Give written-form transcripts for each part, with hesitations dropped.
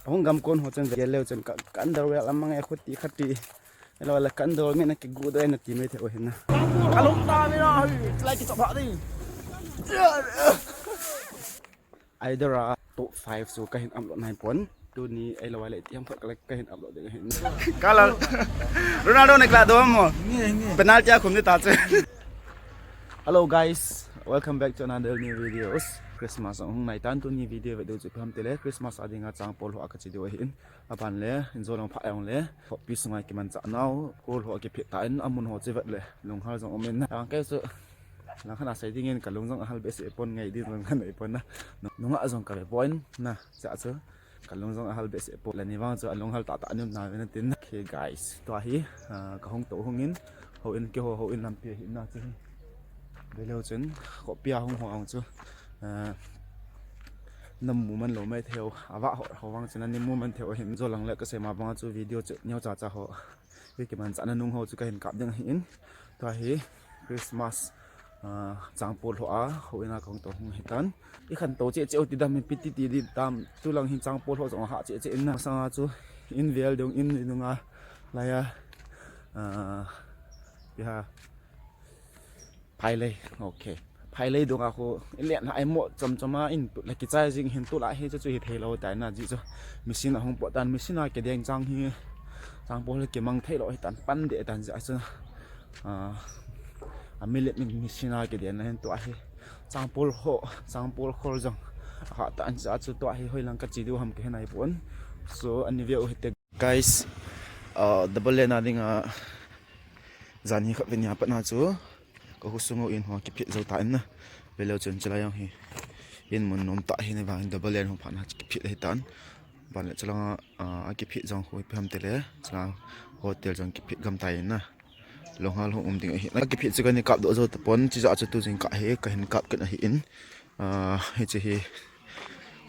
hong gam kon ho chen veleu chen kan dor wel amang e khuti khati lo la kan dor me na ki gu do na ti me the o hin na along ta mi na lai ki chapa di either top 5 so ka hin upload 9 pon tu ni ai lo wale tiam phot ka hin upload de hin kala Ronaldo ne kla do mo penalty a khum ni ta che hello guys, welcome back to another new videos. Christmas ang nai tan tu ni video ve do chu pham tele Christmas adinga chang pol ho akachi do hin apan le inzolong pha ang le pi sungai ki man cha nau pol ho ki phe ta in amun ho che vet le long har jong omen na ang ke su lang khana sai dingin ka long jong hal be se pon ngai di long khan ei pon na nunga azong ka point na cha chu ka long jong hal be se pon la ni wang chu along hal ta ta nim na ve na tin okay guys to hi ka hong to hongin ho in ke ho in lam pi hin na chu beleu chen ko pia hong ho ang chu nam mu man lo mai theo awa ho wang chen ani mu man theo him zo lang le ka se ma bang chu video chu nyau cha cha ho wi ki man cha na nung ho chu ka hin kap ding hin to hi Christmas chang pol ho a ho ina kong to hong hitan I khan to che che ti dam piti ti di tam tu lang hin chang pol ho jong ha che che in na sa chu in vel dong in nunga la ya ya Piley, okay. Piley dong ako lian hai mo chama in la ki chai jing hin tu la he chu hi thelo tai na ji chu machine hong po tan machine a ke deng chang hi chang pol ke mang thelo hi tan pan de tan ja chu a milet min machine a ke den na hin tu a hi chang pol ho jong ha tan ja chu tu a hi hoi lang ka chi du ham ke nai pon so ani ve o hite guys double lane ading zani kha venya pa na chu ko husungo in ho ki phit zo ta in na velo chon chala yang hi in mun nom ta hi ne bang double lane ho phana ki phit he tan ban le chala a ki phit jong hoi pham tele chala hotel jong ki phit gam ta in na longhal ho ding hi na ki phit chu ni kap do zo ta pon chi za chu tu jing ka he ka hin kap kan hi in he chi hi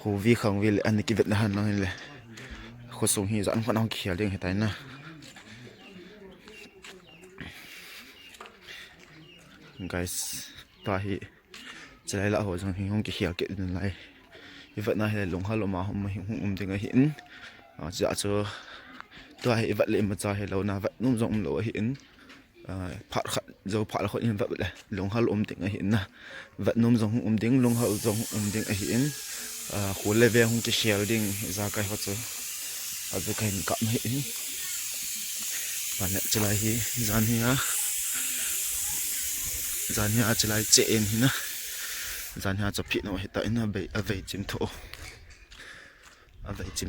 ho vi khang vil an ki vet na han lang le khosung hi zan phan ho khial ding he ta na guys ta hi chalai la ho jong hi hong ki hial ke din lai ivat na he long halo ma hom hi hum ding a hin cha chu to hi ivat le ma cha he lo na vat num jong lo hi in phat khat zo phat khat in vat le long hal ding a hin na vat num jong ding long hal jong ding a hi in khu le ve hong ki hial ding za kai ho chu a ve kai kam hi in ban le chalai hi zan hi a zan hi a chalai che en hi na zan hi a cho phi no he ta in a ve chim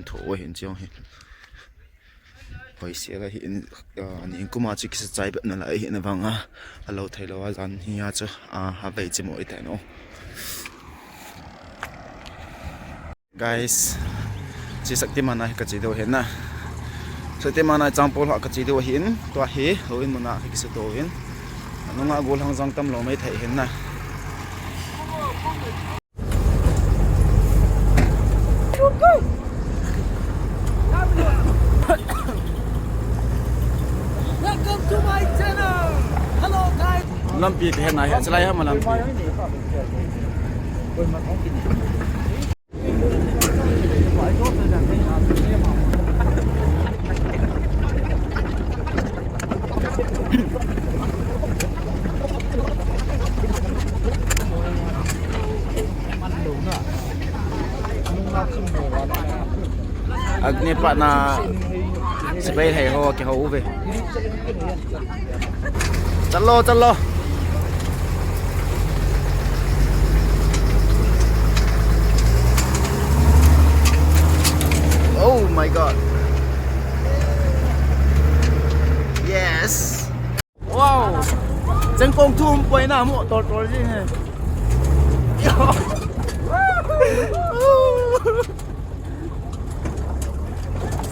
tho o hin chiong hi hoi sia ga hi ni kuma chi ki chai ba na la hi na wanga alo thailo a zan hi a cho a ve chim o ta no guys chi sakti mana ka chi do he na sakti mana champol ha ka chi do hin to hi ho in mana ki se do hin nunga gol hang jang tam lo mai thai hen na Welcome to my channel. Hello guys. lampi ke hen na he chalai ha malam agni pa na spray hai ho ke ho ve chalo oh my god yes wow chân công thum quay na mo tor ji he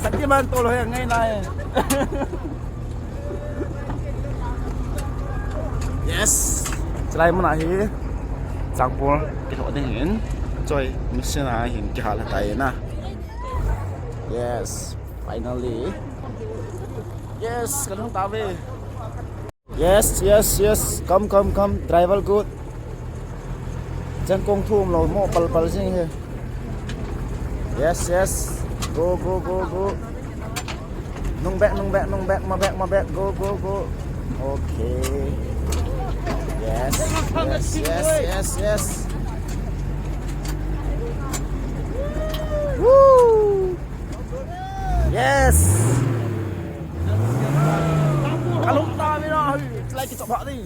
sakti man tolo he ngai na yes chalai mo na hi changpol ki tho ding hin choi mission a hin ki hala tai na yes finally yes kanong ta ve yes come driver good chân công thum lo mo pal sing he yes go go go go nung back my back go okay yes woo yes kalau ta mới đó lại cái chọc họ đi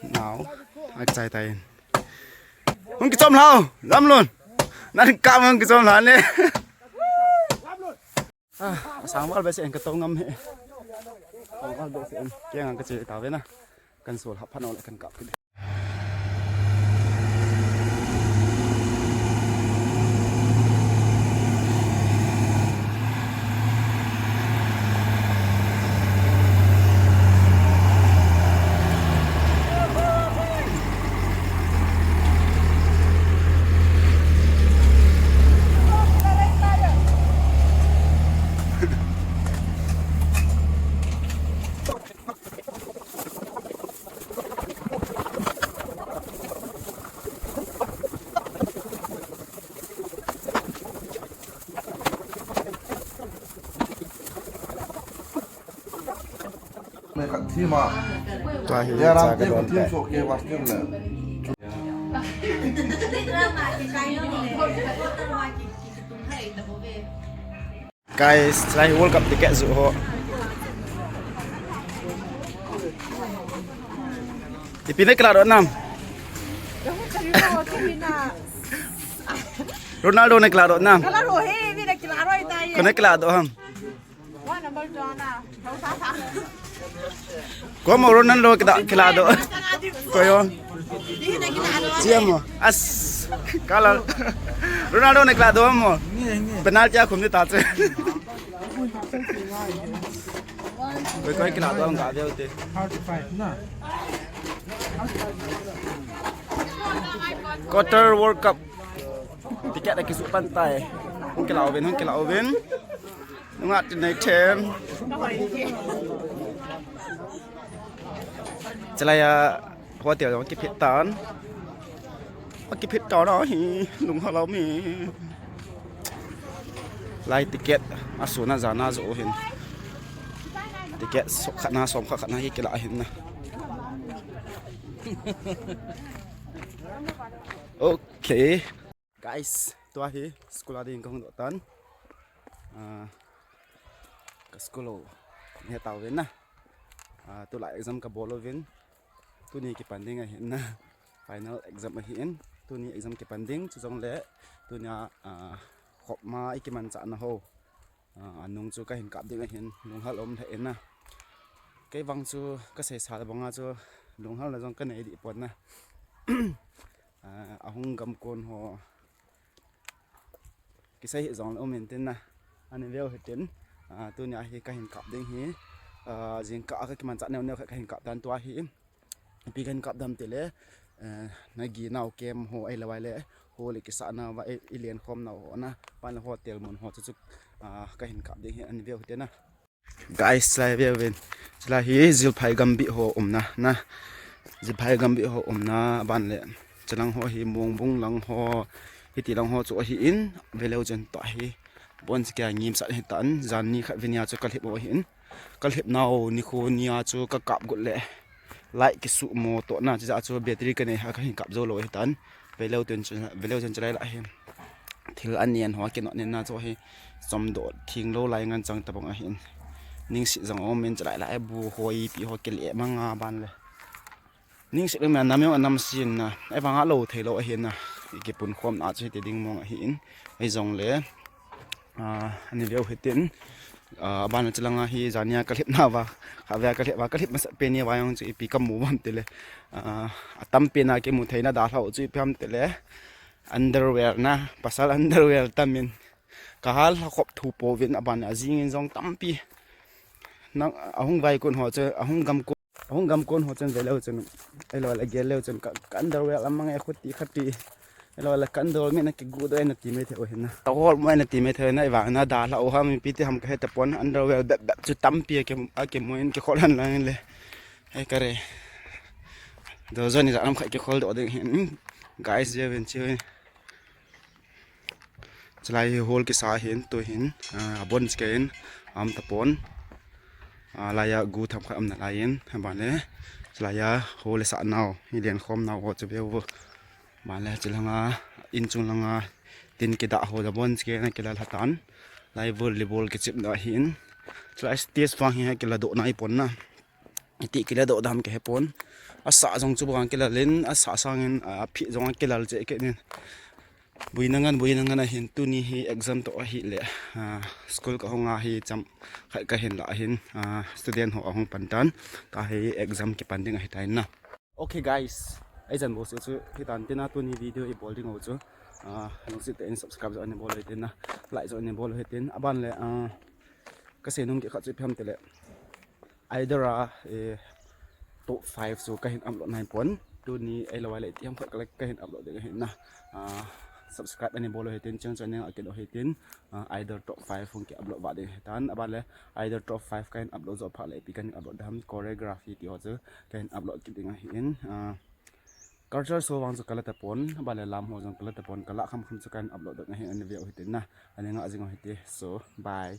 nào ai chạy tay không cái chôm lao lắm luôn nó cam hơn cái chôm lao này sáng bắt bé sẽ cái tàu ngâm hệ sáng bắt bé sẽ kia ngang cái chế tàu với na cần sổ hấp phát nó lại cần cặp cái Ya nanti tim soke pasti lah. guys setelah World Cup tiket dụ họ dipindah ke laut 6 Ronaldo naik ke laut 6 kau naik ke laut ham kau mau Ronaldo ke laut kau yo siapa as kalau Ronaldo naik ke laut ham penalti aku ni tak tahu kau ke laut ham tak ada udah Qatar World Cup tiket lagi masuk pantai ke laut Vin nungak naik tem celaya hotel yang kita pitan đó thì lùng họ lắm lại ticket asu na zana zo hin ticket sok khana som khana hi kila hin na okay guys tua hi sekolah di kong dotan ke sekolah ni tahu vin na tu lại exam ka bolo vin tu ni ki panding hin na final exam hin tu ni exam ki panding chu jong le tu nya khop ma ikiman cha na ho anung chu ka hin kap ding hin lung hal om the na cái vang chu ka se sa banga chu lung hal la jong ka nei di pon na ahung gam kon ho cái sai jong om men ten na anh veo hetin tu nya hi ka hin kap ding hi jing ka ka kiman cha ne ka hin kap dan tua hi pi kan kap dam tele na gi naw kem ho ai lawai le ho le ki sa na wa alien khom na ho na pan hotel mun ho chu ka hin kap ding hi an veo hetin na guys lai veo ven chla hi zil phai gambi ho umna na zil phai gambi ho umna ban le chalang ho hi mong bung lang ho hi ti lang ho chu hi in veleu chen ta hi bon kya ngim sa hi tan zan ni kha vinya chu kal hip ho hin kal hip naw ni kho nia chu ka kap gut le lai ki su mo to na cha chu battery ka ne ha ka hin kap zo lo hi tan veleu chen chalai la hin thil anian ho ki no ne na chu hi som do thing lo lai ngan chang ta bang a hin ning si jang om men chalai la bu hoi pi ho ke le manga ban le ning si le man nam yo anam sin na ai banga lo thei lo a hin na ki pun khom na chu ti ding mong a hin ai jong le ani veo hetin ban chỉ là hi zania clip na wa khawya clip mas pe ni wa yong chu pi kam mu bam tele tam pe na ke mu theina da hlau chu pam tele underwear na pasal underwear tamin kahal khop thu po vin aban azing in jong tampi nang ahung vai kun ho che ahung gam kon ho chen velo chen elo la gelo chen ka underwear amang e khuti khati elo la kandol me na ki gu do na ti me the o hin na to hol mo na ti me the na wa na da la o ha mi pi ti ham ka he ta pon underwear bep chu tampi ke mo in ke kholan la le he kare do zo ni za am khai ke khol do de hin guys je ven che chlai hol ke sa hin to hin bon sken am ta pon laya gu tham kha am na lain ba le laya hol sa naw hi den khom naw ho che be wo ma le chilanga in chung langa tin ke da ho da bon ke na ke la hatan lai volleyball ke chip na hin chlai stage fang hi ke la do nai pon na ti ke la do dam ke he pon asa jong chu bang ke la len asa sangin phi jong ke la che ke ni buinangan hin tu ni hi exam to hi le school ka honga hi cham khai ka hin la hin student ho ahong pantan ka hi exam ki panding hi tain na okay guys ai jan bo chu hi tan tina tu ni video i bolding ho chu nong sit ten subscribe zo ani bol he tin na like zo ani bol he tin aban le ka se nong ki kha chu pham tele either top 5 so ka hin upload 9 pon tu ni ai lawai le tiam phak ka hin upload de hin na subscribe ani bolo hetin chang channel akin hetin either top 5 hong ki upload ba de tan abale either top 5 kain upload zo pha le pi kan upload dam choreography ti ho chu kain upload ki ding hin culture so wang chu kala ta pon abale lam ho jong kala ta pon kala kham kham chu kan upload na hin ani ve hetin na ani nga ajing heti so bye.